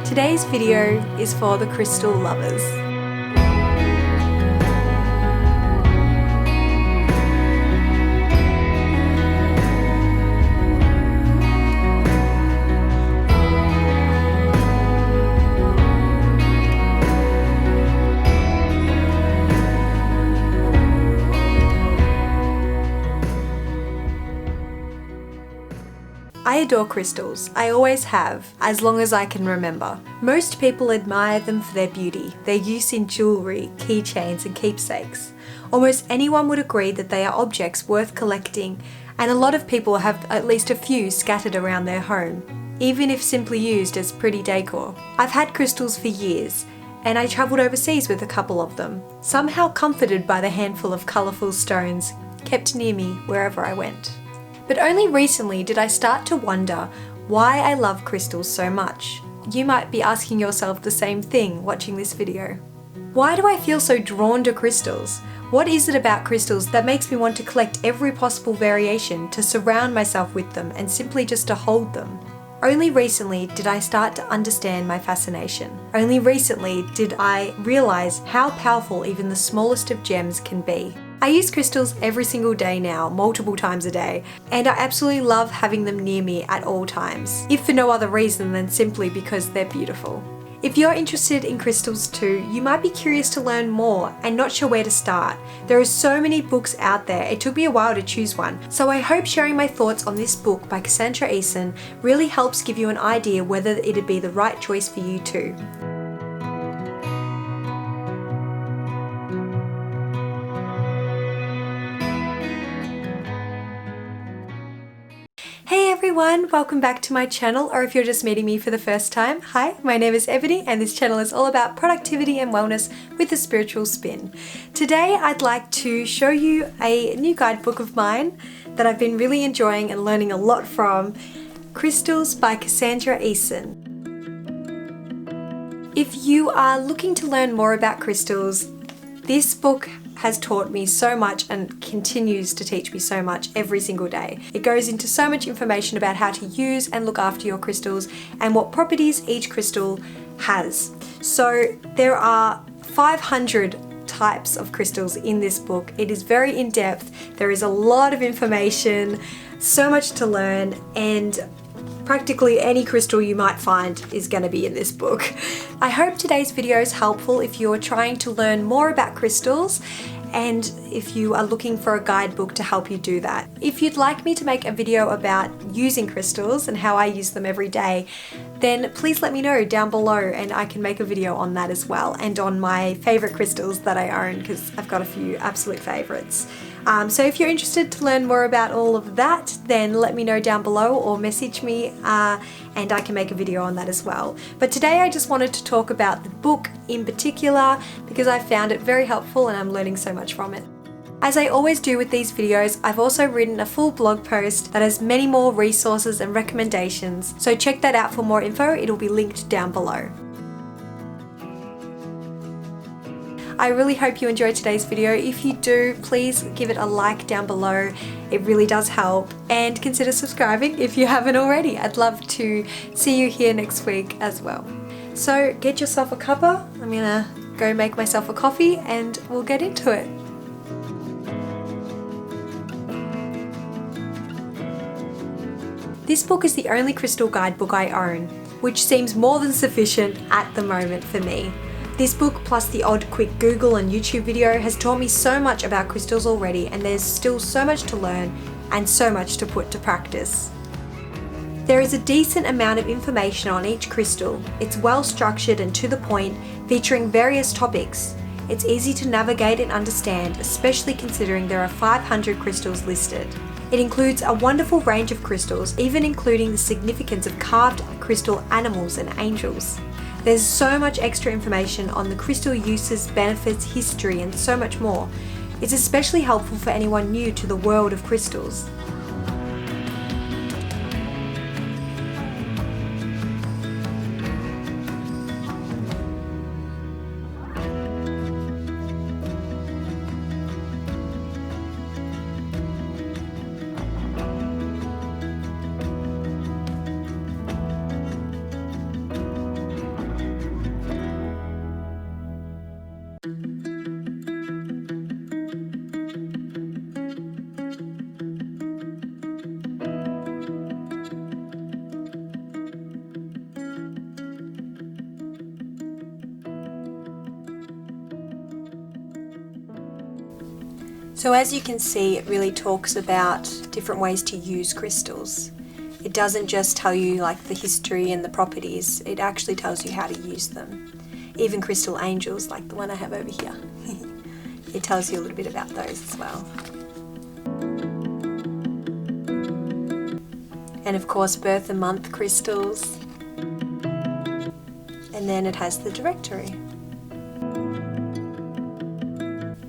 Today's video is for the crystal lovers. I adore crystals. I always have, as long as I can remember. Most people admire them for their beauty, their use in jewellery, keychains and keepsakes. Almost anyone would agree that they are objects worth collecting, and a lot of people have at least a few scattered around their home, even if simply used as pretty decor. I've had crystals for years, and I travelled overseas with a couple of them, somehow comforted by the handful of colourful stones kept near me wherever I went. But only recently did I start to wonder why I love crystals so much. You might be asking yourself the same thing watching this video. Why do I feel so drawn to crystals? What is it about crystals that makes me want to collect every possible variation, to surround myself with them and simply just to hold them? Only recently did I start to understand my fascination. Only recently did I realise how powerful even the smallest of gems can be. I use crystals every single day now, multiple times a day, and I absolutely love having them near me at all times, if for no other reason than simply because they're beautiful. If you're interested in crystals too, you might be curious to learn more and not sure where to start. There are so many books out there, it took me a while to choose one, so I hope sharing my thoughts on this book by Cassandra Eason really helps give you an idea whether it'd be the right choice for you too. Hey everyone, welcome back to my channel, or if you're just meeting me for the first time, hi, my name is Ebony and this channel is all about productivity and wellness with a spiritual spin. Today I'd like to show you a new guidebook of mine that I've been really enjoying and learning a lot from, Crystals by Cassandra Eason. If you are looking to learn more about crystals, this book has taught me so much and continues to teach me so much every single day. It goes into so much information about how to use and look after your crystals and what properties each crystal has. So there are 500 types of crystals in this book. It is very in-depth. There is a lot of information, so much to learn, and practically any crystal you might find is going to be in this book. I hope today's video is helpful if you're trying to learn more about crystals and if you are looking for a guidebook to help you do that. If you'd like me to make a video about using crystals and how I use them every day, then please let me know down below and I can make a video on that as well, and on my favourite crystals that I own, because I've got a few absolute favourites. So if you're interested to learn more about all of that, then let me know down below or message me and I can make a video on that as well. But today I just wanted to talk about the book in particular because I found it very helpful and I'm learning so much from it. As I always do with these videos, I've also written a full blog post that has many more resources and recommendations, so check that out for more info. It'll be linked down below. I really hope you enjoyed today's video. If you do, please give it a like down below. It really does help, and consider subscribing if you haven't already. I'd love to see you here next week as well. So get yourself a cuppa. I'm gonna go make myself a coffee and we'll get into it. This book is the only crystal guidebook I own, which seems more than sufficient at the moment for me. This book, plus the odd quick Google and YouTube video, has taught me so much about crystals already, and there's still so much to learn and so much to put to practice. There is a decent amount of information on each crystal. It's well structured and to the point, featuring various topics. It's easy to navigate and understand, especially considering there are 500 crystals listed. It includes a wonderful range of crystals, even including the significance of carved crystal animals and angels. There's so much extra information on the crystal uses, benefits, history, and so much more. It's especially helpful for anyone new to the world of crystals. So as you can see, it really talks about different ways to use crystals. It doesn't just tell you like the history and the properties, it actually tells you how to use them. Even crystal angels, like the one I have over here. It tells you a little bit about those as well. And of course, birth and month crystals. And then it has the directory.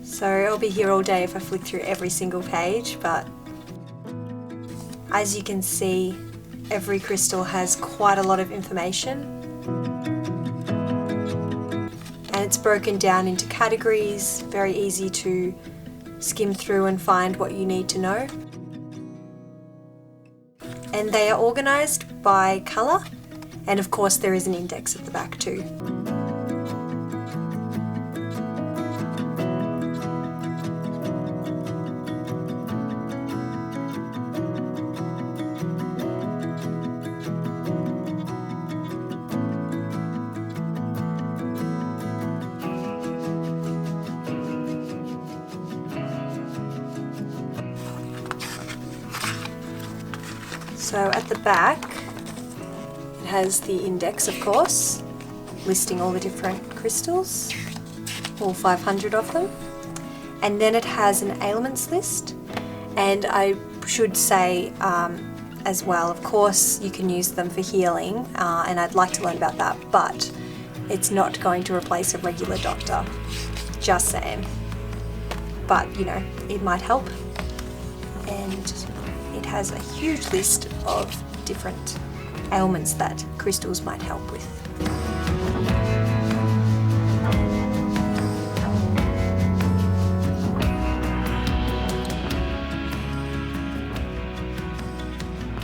So I'll be here all day if I flick through every single page, but as you can see, every crystal has quite a lot of information. And it's broken down into categories, very easy to skim through and find what you need to know. And they are organised by colour, and of course there is an index at the back too. So at the back, it has the index, of course, listing all the different crystals, all 500 of them. And then it has an ailments list. And I should say as well, of course, you can use them for healing, and I'd like to learn about that, but it's not going to replace a regular doctor, just saying. But, you know, it might help. And it has a huge list of different ailments that crystals might help with.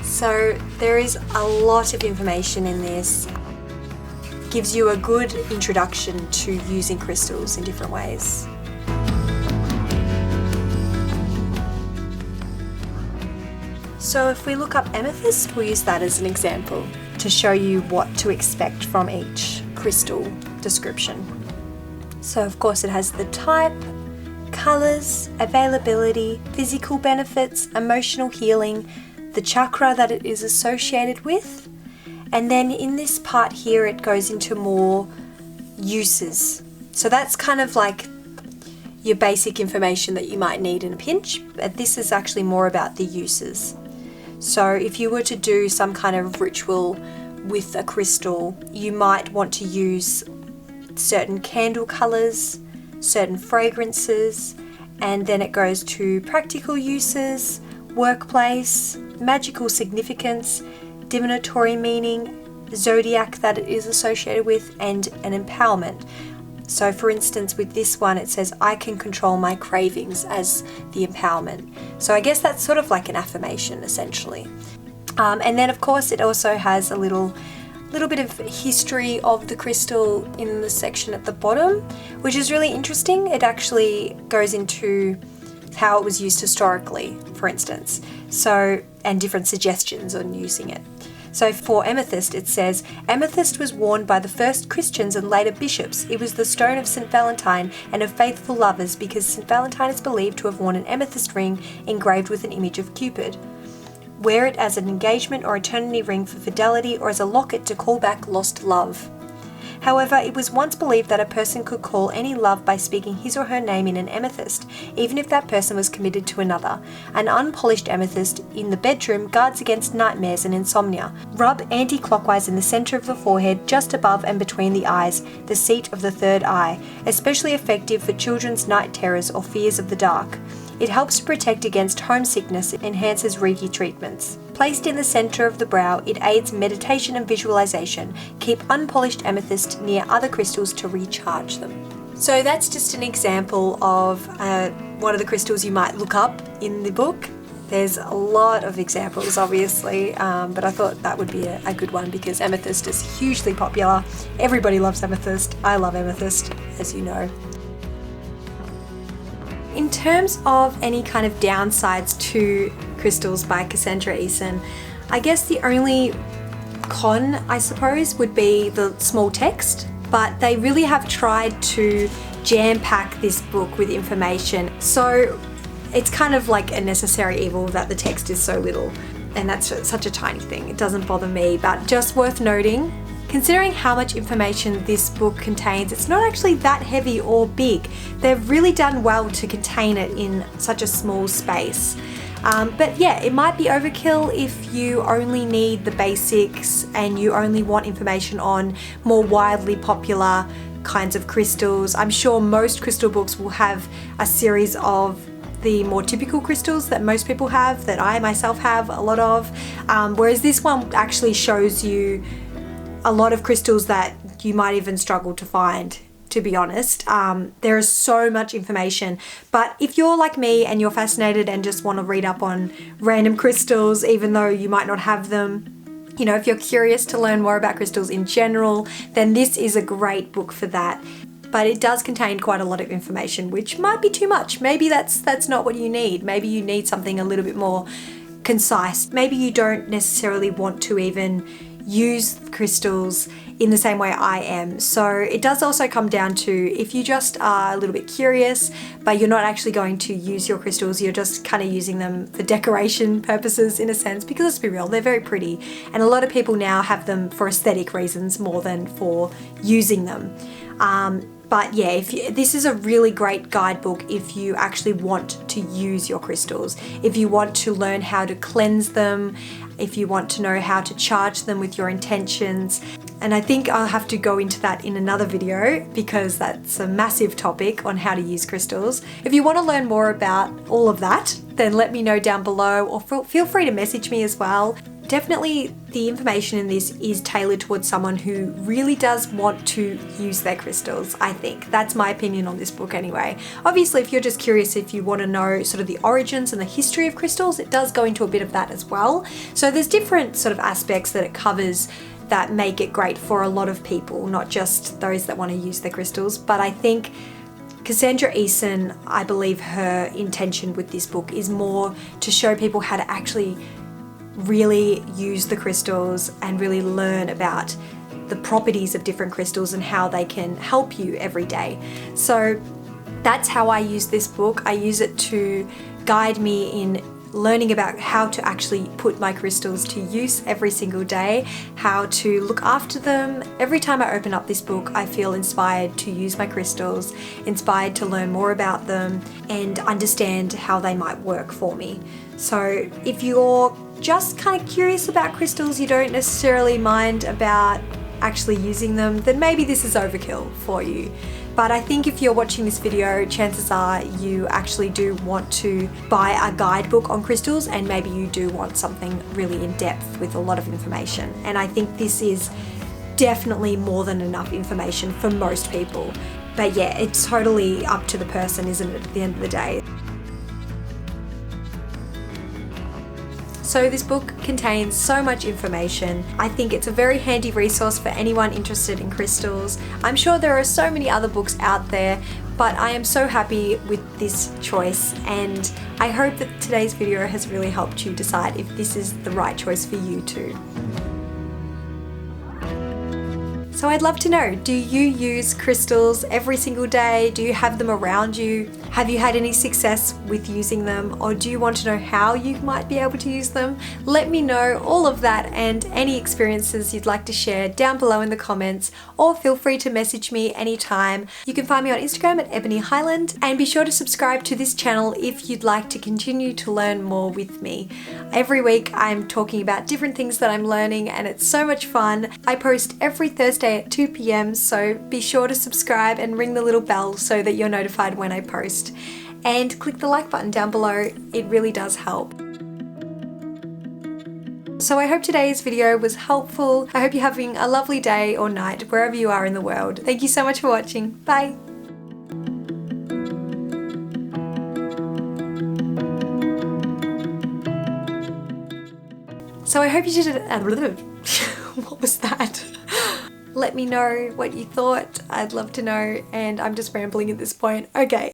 So there is a lot of information in this. Gives you a good introduction to using crystals in different ways. So if we look up amethyst, we'll use that as an example to show you what to expect from each crystal description. So of course it has the type, colours, availability, physical benefits, emotional healing, the chakra that it is associated with, and then in this part here it goes into more uses. So that's kind of like your basic information that you might need in a pinch, but this is actually more about the uses. So if you were to do some kind of ritual with a crystal, you might want to use certain candle colours, certain fragrances, and then it goes to practical uses, workplace, magical significance, divinatory meaning, zodiac that it is associated with, and an empowerment. So for instance, with this one, it says, I can control my cravings as the empowerment. So I guess that's sort of like an affirmation, essentially. And then of course, it also has a little bit of history of the crystal in the section at the bottom, which is really interesting. It actually goes into how it was used historically, for instance. So, and different suggestions on using it. So for amethyst, it says, amethyst was worn by the first Christians and later bishops. It was the stone of St. Valentine and of faithful lovers because St. Valentine is believed to have worn an amethyst ring engraved with an image of Cupid. Wear it as an engagement or eternity ring for fidelity or as a locket to call back lost love. However, it was once believed that a person could call any love by speaking his or her name in an amethyst, even if that person was committed to another. An unpolished amethyst in the bedroom guards against nightmares and insomnia. Rub anti-clockwise in the center of the forehead, just above and between the eyes, the seat of the third eye, especially effective for children's night terrors or fears of the dark. It helps to protect against homesickness, enhances Reiki treatments. Placed in the center of the brow, it aids meditation and visualization. Keep unpolished amethyst near other crystals to recharge them. So that's just an example of one of the crystals you might look up in the book. There's a lot of examples, obviously, but I thought that would be a good one because amethyst is hugely popular. Everybody loves amethyst. I love amethyst, as you know. In terms of any kind of downsides to crystals by Cassandra Eason, I guess the only con, I suppose, would be the small text, but they really have tried to jam-pack this book with information. So it's kind of like a necessary evil that the text is so little, and that's such a tiny thing. It doesn't bother me, but just worth noting, considering how much information this book contains, it's not actually that heavy or big. They've really done well to contain it in such a small space. But yeah, it might be overkill if you only need the basics and you only want information on more widely popular kinds of crystals. I'm sure most crystal books will have a series of the more typical crystals that most people have, that I myself have a lot of, whereas this one actually shows you a lot of crystals that you might even struggle to find, to be honest. There is so much information, but if you're like me and you're fascinated and just want to read up on random crystals, even though you might not have them, you know, if you're curious to learn more about crystals in general, then this is a great book for that. But it does contain quite a lot of information, which might be too much. Maybe that's not what you need. Maybe you need something a little bit more concise. Maybe you don't necessarily want to even use crystals in the same way I am. So it does also come down to, if you just are a little bit curious, but you're not actually going to use your crystals, you're just kind of using them for decoration purposes in a sense, because let's be real, they're very pretty. And a lot of people now have them for aesthetic reasons more than for using them. But yeah, this is a really great guidebook if you actually want to use your crystals, if you want to learn how to cleanse them, if you want to know how to charge them with your intentions. And I think I'll have to go into that in another video, because that's a massive topic on how to use crystals. If you want to learn more about all of that, then let me know down below, or feel free to message me as well. Definitely the information in this is tailored towards someone who really does want to use their crystals, I think. That's my opinion on this book anyway. Obviously, if you're just curious, if you want to know sort of the origins and the history of crystals, it does go into a bit of that as well. So there's different sort of aspects that it covers that make it great for a lot of people, not just those that want to use their crystals. But I think Cassandra Eason, I believe her intention with this book is more to show people how to actually really use the crystals and really learn about the properties of different crystals and how they can help you every day. So that's how I use this book. I use it to guide me in learning about how to actually put my crystals to use every single day, how to look after them. Every time I open up this book, I feel inspired to use my crystals, inspired to learn more about them and understand how they might work for me. So if you're just kind of curious about crystals, you don't necessarily mind about actually using them, then maybe this is overkill for you. But I think if you're watching this video, chances are you actually do want to buy a guidebook on crystals, and maybe you do want something really in depth with a lot of information. And I think this is definitely more than enough information for most people. But yeah, it's totally up to the person, isn't it, at the end of the day? So this book contains so much information. I think it's a very handy resource for anyone interested in crystals. I'm sure there are so many other books out there, but I am so happy with this choice, and I hope that today's video has really helped you decide if this is the right choice for you too. So I'd love to know, do you use crystals every single day? Do you have them around you? Have you had any success with using them? Or do you want to know how you might be able to use them? Let me know all of that and any experiences you'd like to share down below in the comments, or feel free to message me anytime. You can find me on Instagram at Ebony Highland, and be sure to subscribe to this channel if you'd like to continue to learn more with me. Every week I'm talking about different things that I'm learning, and it's so much fun. I post every Thursday at 2 p.m, so be sure to subscribe and ring the little bell so that you're notified when I post. And click the like button down below, it really does help. So I hope today's video was helpful. I hope you're having a lovely day or night wherever you are in the world. Thank you so much for watching. Bye! So I hope you did it. What was that? Let me know what you thought. I'd love to know, and I'm just rambling at this point. Okay.